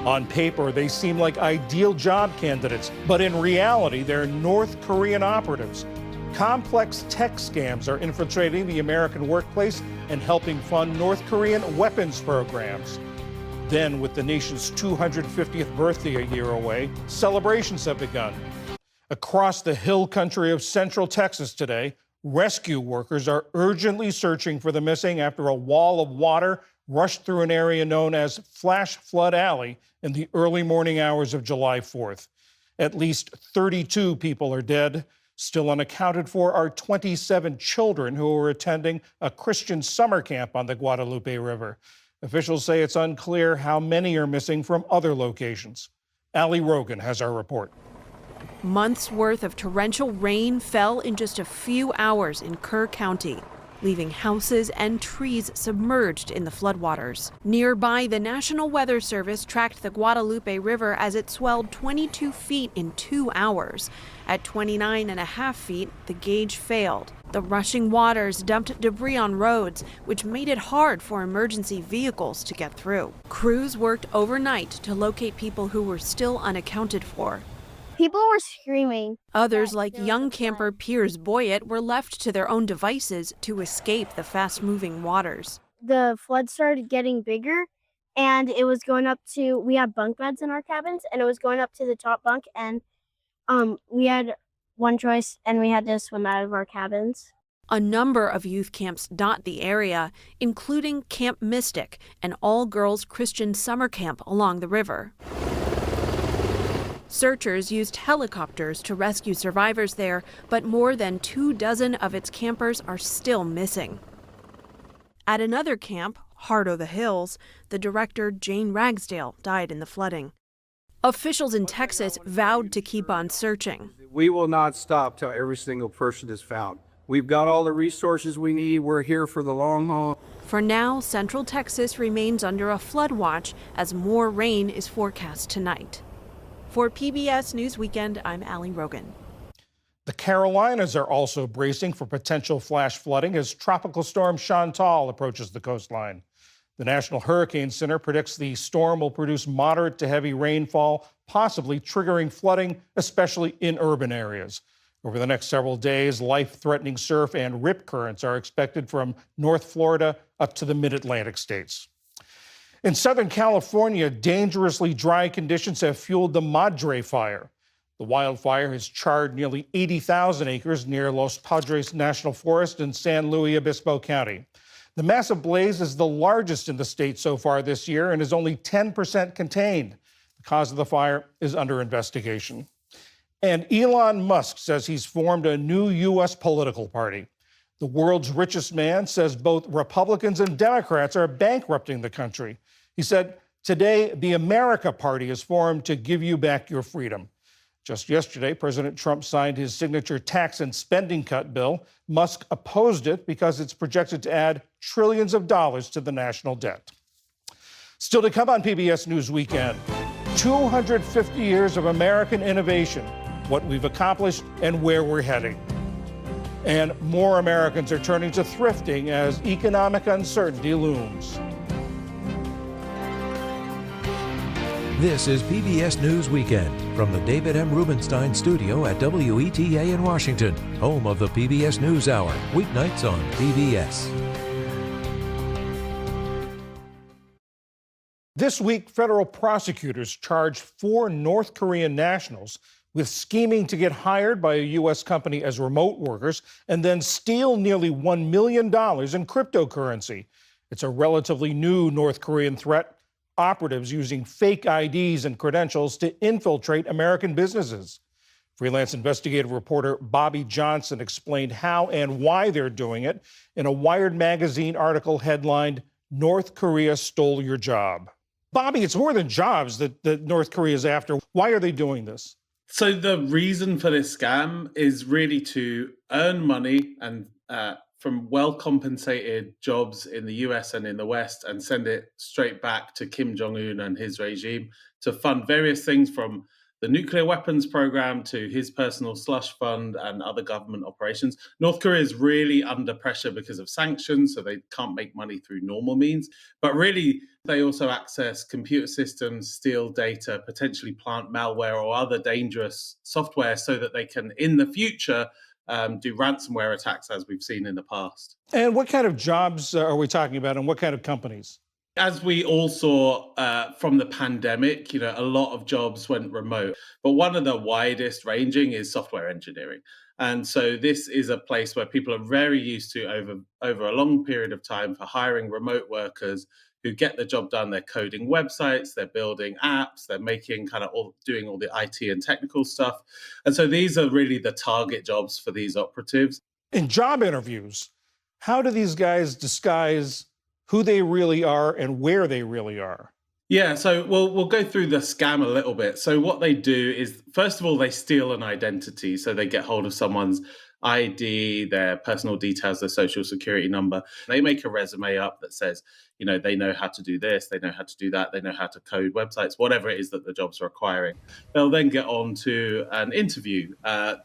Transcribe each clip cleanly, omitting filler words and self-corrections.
On paper, they seem like ideal job candidates, but in reality, they're North Korean operatives. Complex tech scams are infiltrating the American workplace and helping fund North Korean weapons programs. Then, with the nation's 250th birthday a year away, celebrations have begun. Across the hill country of central Texas today, rescue workers are urgently searching for the missing after a wall of water rushed through an area known as Flash Flood Alley in the early morning hours of July 4th. At least 32 people are dead. Still unaccounted for are 27 children who were attending a Christian summer camp on the Guadalupe River. Officials say it's unclear how many are missing from other locations. Ali Rogan has our report. Months' worth of torrential rain fell in just a few hours in Kerr County, leaving houses and trees submerged in the floodwaters. Nearby, the National Weather Service tracked the Guadalupe River as it swelled 22 feet in 2 hours. At 29.5 feet, the gauge failed. The rushing waters dumped debris on roads, which made it hard for emergency vehicles to get through. Crews worked overnight to locate people who were still unaccounted for. People were screaming. Others, like young camper Piers Boyett, were left to their own devices to escape the fast-moving waters. The flood started getting bigger, and it was going up to, we had bunk beds in our cabins, and it was going up to the top bunk, and we had one choice, and we had to swim out of our cabins. A number of youth camps dot the area, including Camp Mystic, an all-girls Christian summer camp along the river. Searchers used helicopters to rescue survivors there, but more than 24 of its campers are still missing. At another camp, Heart o' the Hills, the director Jane Ragsdale died in the flooding. Officials in Texas vowed to keep on searching. We will not stop till every single person is found. We've got all the resources we need. We're here for the long haul. For now, Central Texas remains under a flood watch as more rain is forecast tonight. For PBS News Weekend, I'm Ali Rogan. The Carolinas are also bracing for potential flash flooding as Tropical Storm Chantal approaches the coastline. The National Hurricane Center predicts the storm will produce moderate to heavy rainfall, possibly triggering flooding, especially in urban areas. Over the next several days, life-threatening surf and rip currents are expected from North Florida up to the mid-Atlantic states. In Southern California, dangerously dry conditions have fueled the Madre Fire. The wildfire has charred nearly 80,000 acres near Los Padres National Forest in San Luis Obispo County. The massive blaze is the largest in the state so far this year and is only 10% contained. The cause of the fire is under investigation. And Elon Musk says he's formed a new U.S. political party. The world's richest man says both Republicans and Democrats are bankrupting the country. He said, "Today, the America Party is formed to give you back your freedom." Just yesterday, President Trump signed his signature tax and spending cut bill. Musk opposed it because it's projected to add trillions of dollars to the national debt. Still to come on PBS News Weekend, 250 years of American innovation, what we've accomplished and where we're heading. And more Americans are turning to thrifting as economic uncertainty looms. This is PBS News Weekend from the David M. Rubenstein studio at WETA in Washington, home of the PBS NewsHour, weeknights on PBS. This week, federal prosecutors charged 4 North Korean nationals with scheming to get hired by a U.S. company as remote workers and then steal nearly $1 million in cryptocurrency. It's a relatively new North Korean threat. Operatives using fake IDs and credentials to infiltrate American businesses. Freelance investigative reporter Bobby Johnson explained how and why they're doing it in a Wired magazine article headlined, "North Korea Stole Your Job." Bobby, it's more than jobs that North Korea is after. Why are they doing this? So the reason for this scam is really to earn money and from well-compensated jobs in the US and in the West and send it straight back to Kim Jong-un and his regime to fund various things from the nuclear weapons program to his personal slush fund and other government operations. North Korea is really under pressure because of sanctions, so they can't make money through normal means. But really, they also access computer systems, steal data, potentially plant malware or other dangerous software so that they can, in the future, do ransomware attacks as we've seen in the past. And what kind of jobs are we talking about, and what kind of companies? As we all saw from the pandemic, a lot of jobs went remote. But one of the widest ranging is software engineering. And so this is a place where people are very used to over a long period of time for hiring remote workers who get the job done. They're coding websites, they're building apps, they're making doing all the IT and technical stuff. And so these are really the target jobs for these operatives. In job interviews, how do these guys disguise who they really are and where they really are? Yeah, so we'll go through the scam a little bit. So what they do is, first of all, they steal an identity. So they get hold of someone's ID, their personal details, their social security number. They make a resume up that says, they know how to do this, they know how to do that, they know how to code websites, whatever it is that the job's requiring. They'll then get on to an interview,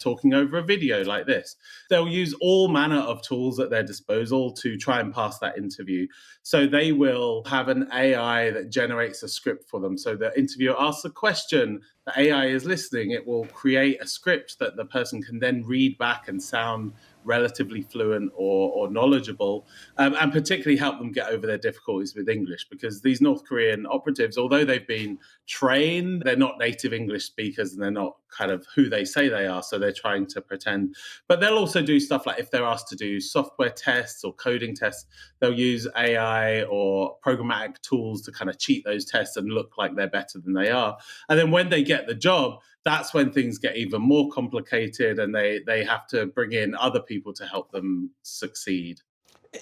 talking over a video like this. They'll use all manner of tools at their disposal to try and pass that interview. So they will have an AI that generates a script for them. So the interviewer asks a question, the AI is listening, it will create a script that the person can then read back and sound relatively fluent or knowledgeable, and particularly help them get over their difficulties with English, because these North Korean operatives, although they've been trained, they're not native English speakers and they're not kind of who they say they are, so they're trying to pretend. But they'll also do stuff like if they're asked to do software tests or coding tests, they'll use AI or programmatic tools to kind of cheat those tests and look like they're better than they are. And then when they get the job, that's when things get even more complicated and they have to bring in other people to help them succeed.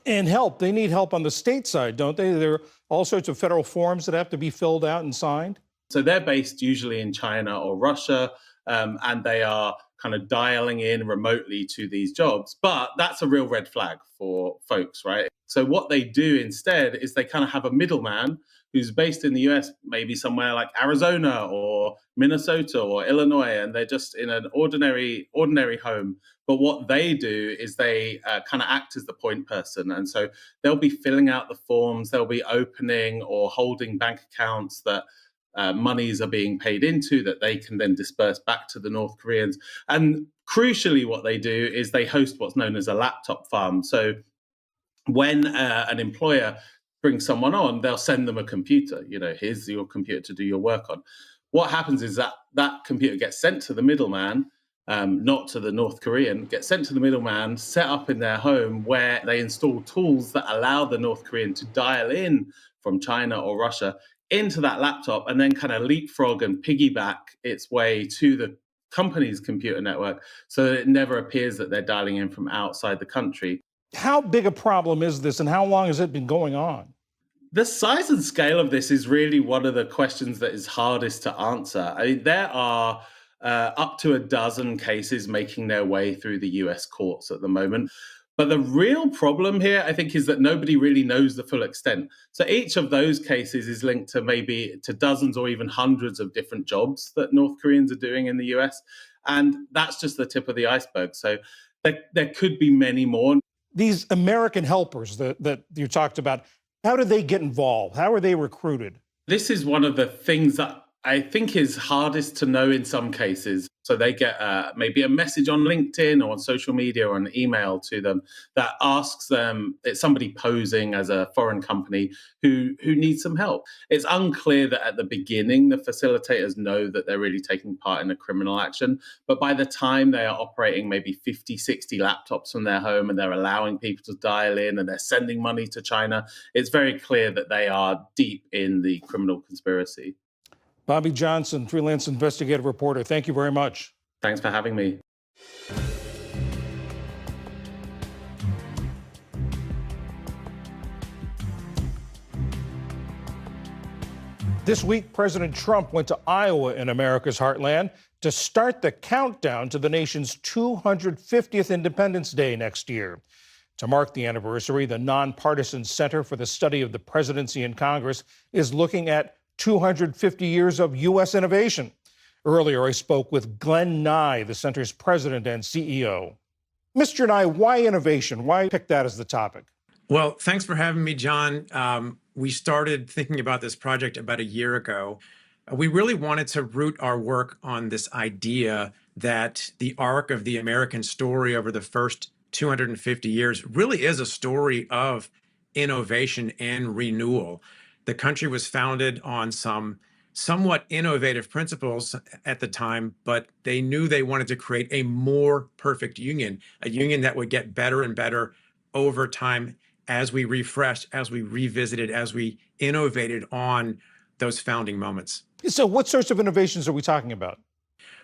And help. They need help on the state side, don't they? There are all sorts of federal forms that have to be filled out and signed. So they're based usually in China or Russia, and they are kind of dialing in remotely to these jobs. But that's a real red flag for folks, right? So what they do instead is they kind of have a middleman who's based in the US, maybe somewhere like Arizona or Minnesota or Illinois, and they're just in an ordinary home. But what they do is they kind of act as the point person. And so they'll be filling out the forms, they'll be opening or holding bank accounts that monies are being paid into that they can then disperse back to the North Koreans. And crucially, what they do is they host what's known as a laptop farm. So when an employer brings someone on, they'll send them a computer. Here's your computer to do your work on. What happens is that computer gets sent to the middleman, not to the North Korean, gets sent to the middleman, set up in their home where they install tools that allow the North Korean to dial in from China or Russia into that laptop and then kind of leapfrog and piggyback its way to the company's computer network so that it never appears that they're dialing in from outside the country. How big a problem is this and how long has it been going on? The size and scale of this is really one of the questions that is hardest to answer. I mean, there are up to a dozen cases making their way through the US courts at the moment. But the real problem here, I think, is that nobody really knows the full extent. So each of those cases is linked to maybe to dozens or even hundreds of different jobs that North Koreans are doing in the US. And that's just the tip of the iceberg. So there could be many more. These American helpers that you talked about, how do they get involved? How are they recruited? This is one of the things that I think is hardest to know in some cases. So they get maybe a message on LinkedIn or on social media or an email to them that asks them, it's somebody posing as a foreign company who needs some help. It's unclear that at the beginning, the facilitators know that they're really taking part in a criminal action. But by the time they are operating maybe 50, 60 laptops from their home and they're allowing people to dial in and they're sending money to China, it's very clear that they are deep in the criminal conspiracy. Bobby Johnson, freelance investigative reporter, thank you very much. Thanks for having me. This week, President Trump went to Iowa in America's heartland to start the countdown to the nation's 250th Independence Day next year. To mark the anniversary, the Nonpartisan Center for the Study of the Presidency and Congress is looking at 250 years of U.S. innovation. Earlier, I spoke with Glenn Nye, the center's president and CEO. Mr. Nye, why innovation? Why pick that as the topic? Well, thanks for having me, John. We started thinking about this project about a year ago. We really wanted to root our work on this idea that the arc of the American story over the first 250 years really is a story of innovation and renewal. The country was founded on some somewhat innovative principles at the time, but they knew they wanted to create a more perfect union, a union that would get better and better over time as we refreshed, as we revisited, as we innovated on those founding moments. So what sorts of innovations are we talking about?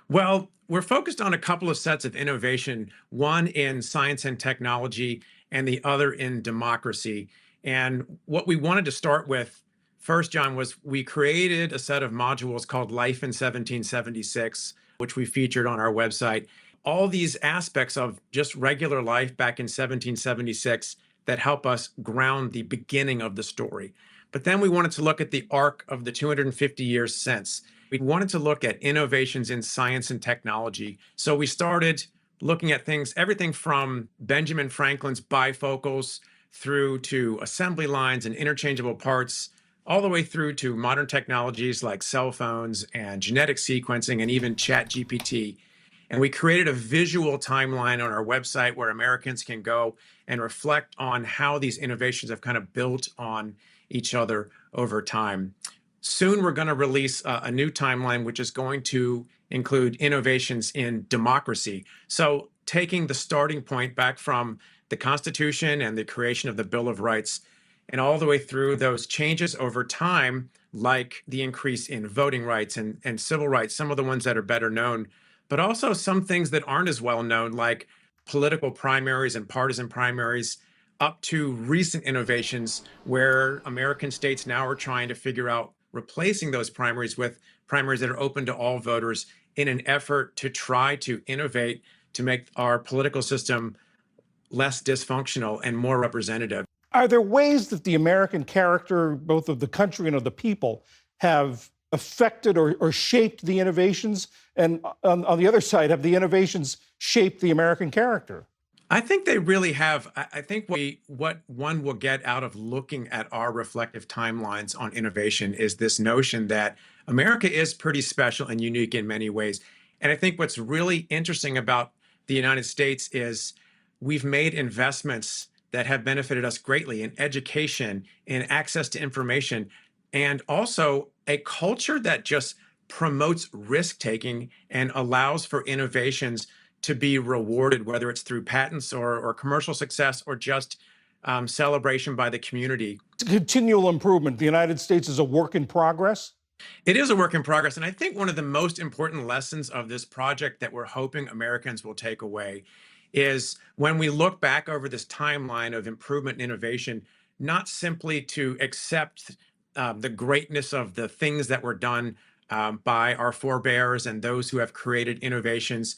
Well, we're focused on a couple of sets of innovation, one in science and technology and the other in democracy. And what we wanted to start with first, John, was we created a set of modules called Life in 1776, which we featured on our website. All these aspects of just regular life back in 1776 that help us ground the beginning of the story. But then we wanted to look at the arc of the 250 years since. We wanted to look at innovations in science and technology. So we started looking at things, everything from Benjamin Franklin's bifocals through to assembly lines and interchangeable parts, all the way through to modern technologies like cell phones and genetic sequencing and even ChatGPT. And we created a visual timeline on our website where Americans can go and reflect on how these innovations have kind of built on each other over time. Soon, we're going to release a new timeline, which is going to include innovations in democracy. So taking the starting point back from the Constitution and the creation of the Bill of Rights, and all the way through those changes over time, like the increase in voting rights and civil rights, some of the ones that are better known, but also some things that aren't as well known, like political primaries and partisan primaries, up to recent innovations where American states now are trying to figure out replacing those primaries with primaries that are open to all voters in an effort to try to innovate to make our political system less dysfunctional and more representative. Are there ways that the American character, both of the country and of the people, have affected or shaped the innovations? And on the other side, have the innovations shaped the American character? I think they really have. I think what one will get out of looking at our reflective timelines on innovation is this notion that America is pretty special and unique in many ways. And I think what's really interesting about the United States is we've made investments that have benefited us greatly in education, in access to information, and also a culture that just promotes risk-taking and allows for innovations to be rewarded, whether it's through patents or commercial success or just celebration by the community. Continual improvement. The United States is a work in progress? It is a work in progress. And I think one of the most important lessons of this project that we're hoping Americans will take away is when we look back over this timeline of improvement and innovation, not simply to accept the greatness of the things that were done by our forebears and those who have created innovations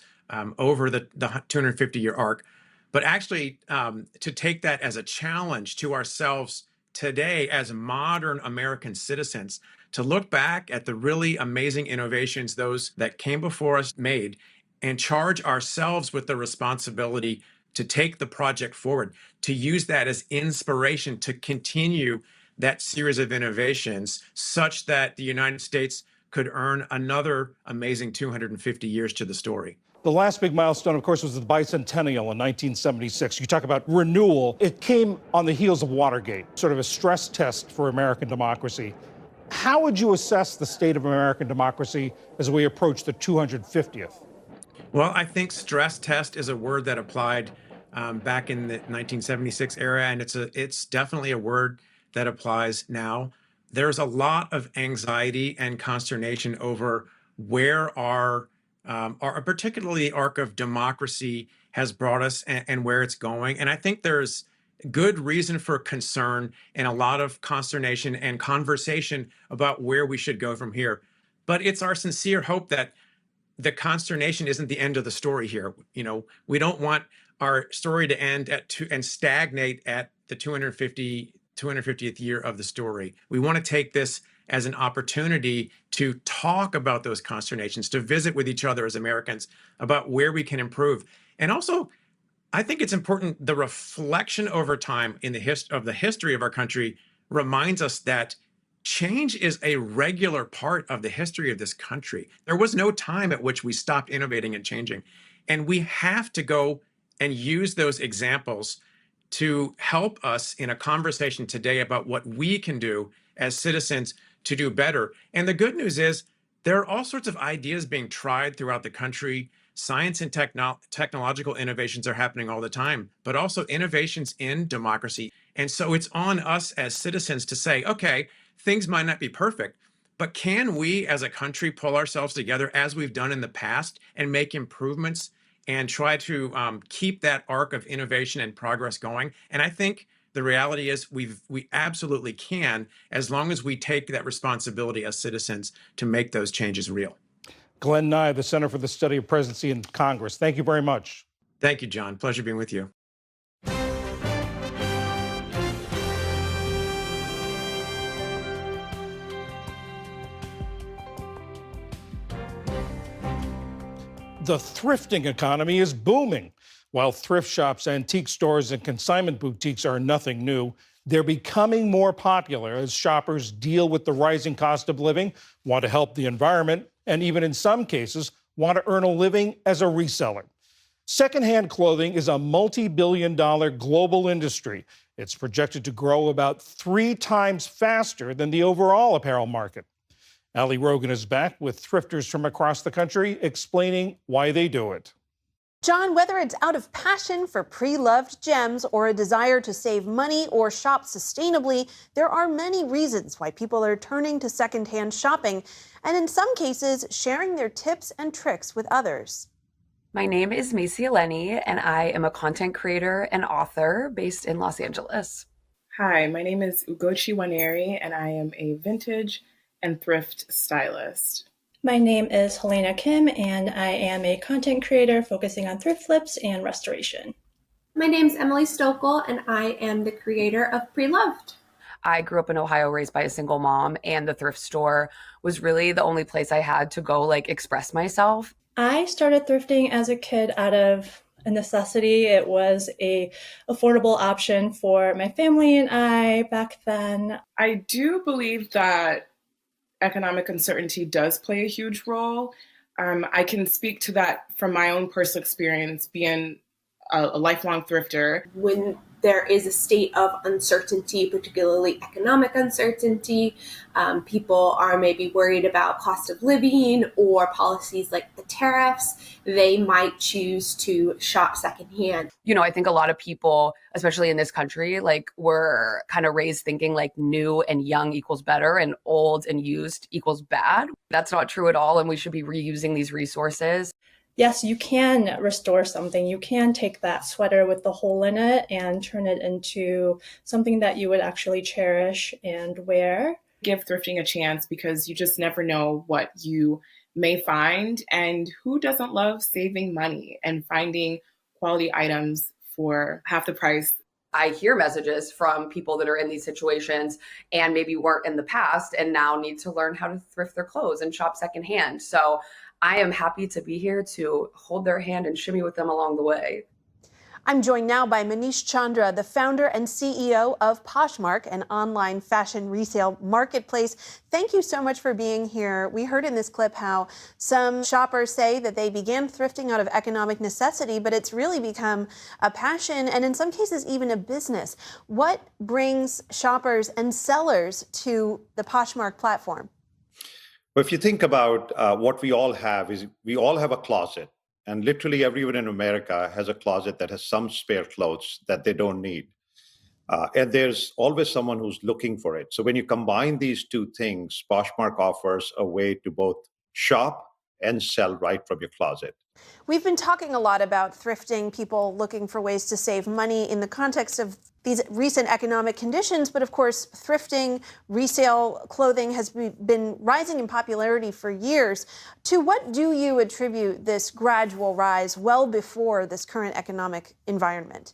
over the 250-year arc, but actually to take that as a challenge to ourselves today as modern American citizens, to look back at the really amazing innovations those that came before us made and charge ourselves with the responsibility to take the project forward, to use that as inspiration to continue that series of innovations such that the United States could earn another amazing 250 years to the story. The last big milestone, of course, was the bicentennial in 1976. You talk about renewal. It came on the heels of Watergate, sort of a stress test for American democracy. How would you assess the state of American democracy as we approach the 250th? Well, I think stress test is a word that applied back in the 1976 era, and it's definitely a word that applies now. There's a lot of anxiety and consternation over where our particularly arc of democracy has brought us and where it's going. And I think there's good reason for concern and a lot of consternation and conversation about where we should go from here. But it's our sincere hope that the consternation isn't the end of the story here. You know, we don't want our story to end and stagnate at the 250th year of the story. We want to take this as an opportunity to talk about those consternations, to visit with each other as Americans about where we can improve. And also, I think it's important, the reflection over time in the history of our country reminds us that change is a regular part of the history of this country. There was no time at which we stopped innovating and changing. And we have to go and use those examples to help us in a conversation today about what we can do as citizens to do better. And the good news is there are all sorts of ideas being tried throughout the country. Science and technological innovations are happening all the time, but also innovations in democracy. And so it's on us as citizens to say, okay, things might not be perfect, but can we as a country pull ourselves together as we've done in the past and make improvements and try to keep that arc of innovation and progress going? And I think the reality is we absolutely can, as long as we take that responsibility as citizens to make those changes real. Glenn Nye, the Center for the Study of Presidency in Congress. Thank you very much. Thank you, John. Pleasure being with you. The thrifting economy is booming. While thrift shops, antique stores, and consignment boutiques are nothing new, they're becoming more popular as shoppers deal with the rising cost of living, want to help the environment, and even in some cases, want to earn a living as a reseller. Secondhand clothing is a multi-billion-dollar global industry. It's projected to grow about 3 times faster than the overall apparel market. Ali Rogan is back with thrifters from across the country explaining why they do it. John, whether it's out of passion for pre-loved gems or a desire to save money or shop sustainably, there are many reasons why people are turning to secondhand shopping, and in some cases, sharing their tips and tricks with others. My name is Macy Eleni, and I am a content creator and author based in Los Angeles. Hi, my name is Ugochi Waneri, and I am a vintage and thrift stylist. My name is Helena Kim, and I am a content creator focusing on thrift flips and restoration. My name is Emily Stokel, and I am the creator of Pre-Loved. I grew up in Ohio, raised by a single mom, and the thrift store was really the only place I had to go express myself. I started thrifting as a kid out of a necessity. It was a affordable option for my family and I back then. I do believe that economic uncertainty does play a huge role. I can speak to that from my own personal experience being a lifelong thrifter. When there is a state of uncertainty, particularly economic uncertainty, people are maybe worried about cost of living or policies like the tariffs, they might choose to shop secondhand. You know, I think a lot of people, especially in this country, were kind of raised thinking new and young equals better and old and used equals bad. That's not true at all, and we should be reusing these resources. Yes, you can restore something. You can take that sweater with the hole in it and turn it into something that you would actually cherish and wear. Give thrifting a chance because you just never know what you may find. And who doesn't love saving money and finding quality items for half the price? I hear messages from people that are in these situations and maybe weren't in the past and now need to learn how to thrift their clothes and shop secondhand. So I am happy to be here to hold their hand and shimmy with them along the way. I'm joined now by Manish Chandra, the founder and CEO of Poshmark, an online fashion resale marketplace. Thank you so much for being here. We heard in this clip how some shoppers say that they began thrifting out of economic necessity, but it's really become a passion and in some cases even a business. What brings shoppers and sellers to the Poshmark platform? Well, if you think about what we all have is we all have a closet, and literally everyone in America has a closet that has some spare clothes that they don't need. And there's always someone who's looking for it. So when you combine these two things, Poshmark offers a way to both shop and sell right from your closet. We've been talking a lot about thrifting, people looking for ways to save money in the context of these recent economic conditions. But of course, thrifting, resale clothing has been rising in popularity for years. To what do you attribute this gradual rise well before this current economic environment?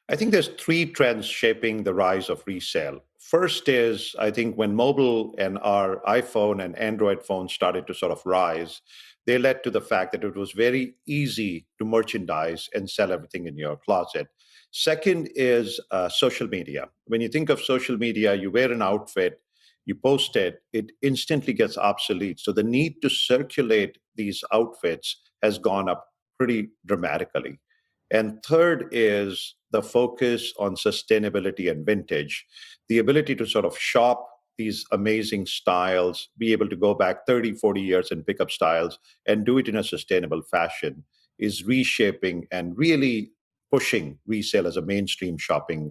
I think there's 3 trends shaping the rise of resale. First is, I think when mobile and our iPhone and Android phones started to sort of rise, they led to the fact that it was very easy to merchandise and sell everything in your closet. Second is social media. When you think of social media, you wear an outfit, you post it, it instantly gets obsolete. So the need to circulate these outfits has gone up pretty dramatically. And third is the focus on sustainability and vintage, the ability to sort of shop these amazing styles, be able to go back 30, 40 years and pick up styles and do it in a sustainable fashion is reshaping and really pushing resale as a mainstream shopping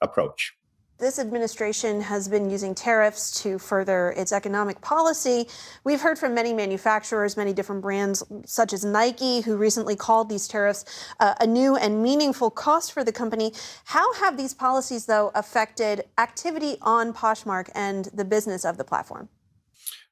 approach. This administration has been using tariffs to further its economic policy. We've heard from many manufacturers, many different brands, such as Nike, who recently called these tariffs a new and meaningful cost for the company. How have these policies, though, affected activity on Poshmark and the business of the platform?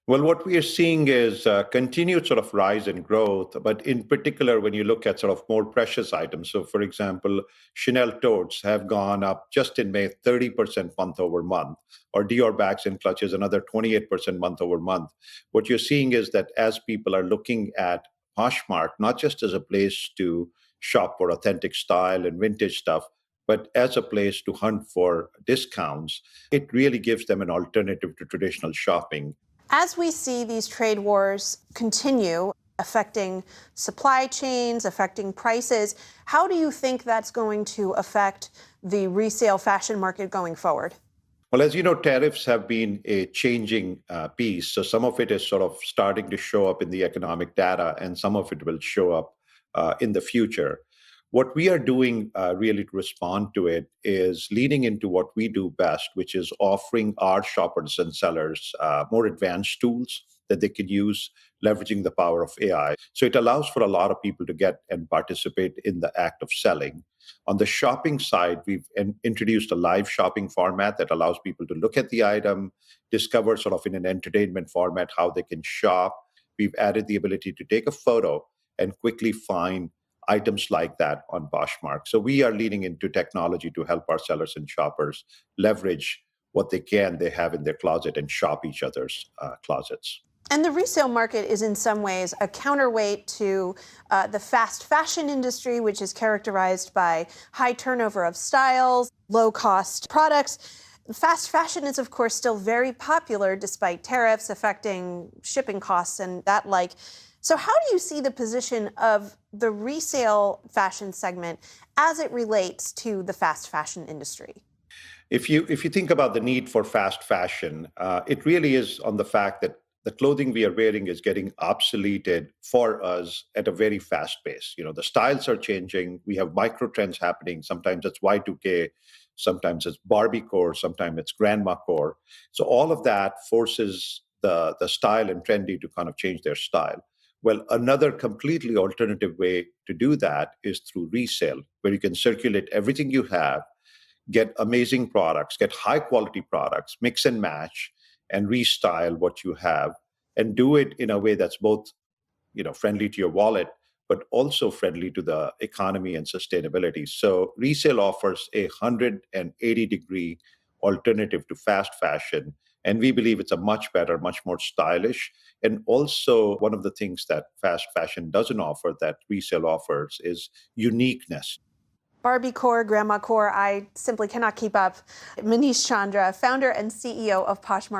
Well, what we are seeing is continued sort of rise in growth, but in particular, when you look at sort of more precious items. So, for example, Chanel totes have gone up just in May 30% month over month, or Dior bags and clutches another 28% month over month. What you're seeing is that as people are looking at Poshmark, not just as a place to shop for authentic style and vintage stuff, but as a place to hunt for discounts, it really gives them an alternative to traditional shopping. As we see these trade wars continue, affecting supply chains, affecting prices, how do you think that's going to affect the resale fashion market going forward? Well, as you know, tariffs have been a changing piece. So some of it is sort of starting to show up in the economic data, and some of it will show up in the future. What we are doing really to respond to it is leaning into what we do best, which is offering our shoppers and sellers more advanced tools that they can use, leveraging the power of AI. So it allows for a lot of people to get and participate in the act of selling. On the shopping side, we've introduced a live shopping format that allows people to look at the item, discover sort of in an entertainment format how they can shop. We've added the ability to take a photo and quickly find items like that on Poshmark. So we are leaning into technology to help our sellers and shoppers leverage what they have in their closet and shop each other's closets. And the resale market is in some ways a counterweight to the fast fashion industry, which is characterized by high turnover of styles, low-cost products. Fast fashion is, of course, still very popular despite tariffs affecting shipping costs and that like. So how do you see the position of the resale fashion segment as it relates to the fast fashion industry? If you think about the need for fast fashion, it really is on the fact that the clothing we are wearing is getting obsoleted for us at a very fast pace. You know, the styles are changing. We have micro trends happening. Sometimes it's Y2K, sometimes it's Barbie core, sometimes it's grandma core. So all of that forces the style and trendy to kind of change their style. Well, another completely alternative way to do that is through resale, where you can circulate everything you have, get amazing products, get high quality products, mix and match, and restyle what you have, and do it in a way that's both, friendly to your wallet, but also friendly to the economy and sustainability. So resale offers a 180-degree alternative to fast fashion. And we believe it's a much better, much more stylish. And also one of the things that fast fashion doesn't offer that resale offers is uniqueness. Barbie core, grandma core, I simply cannot keep up. Manish Chandra, founder and CEO of Poshmark.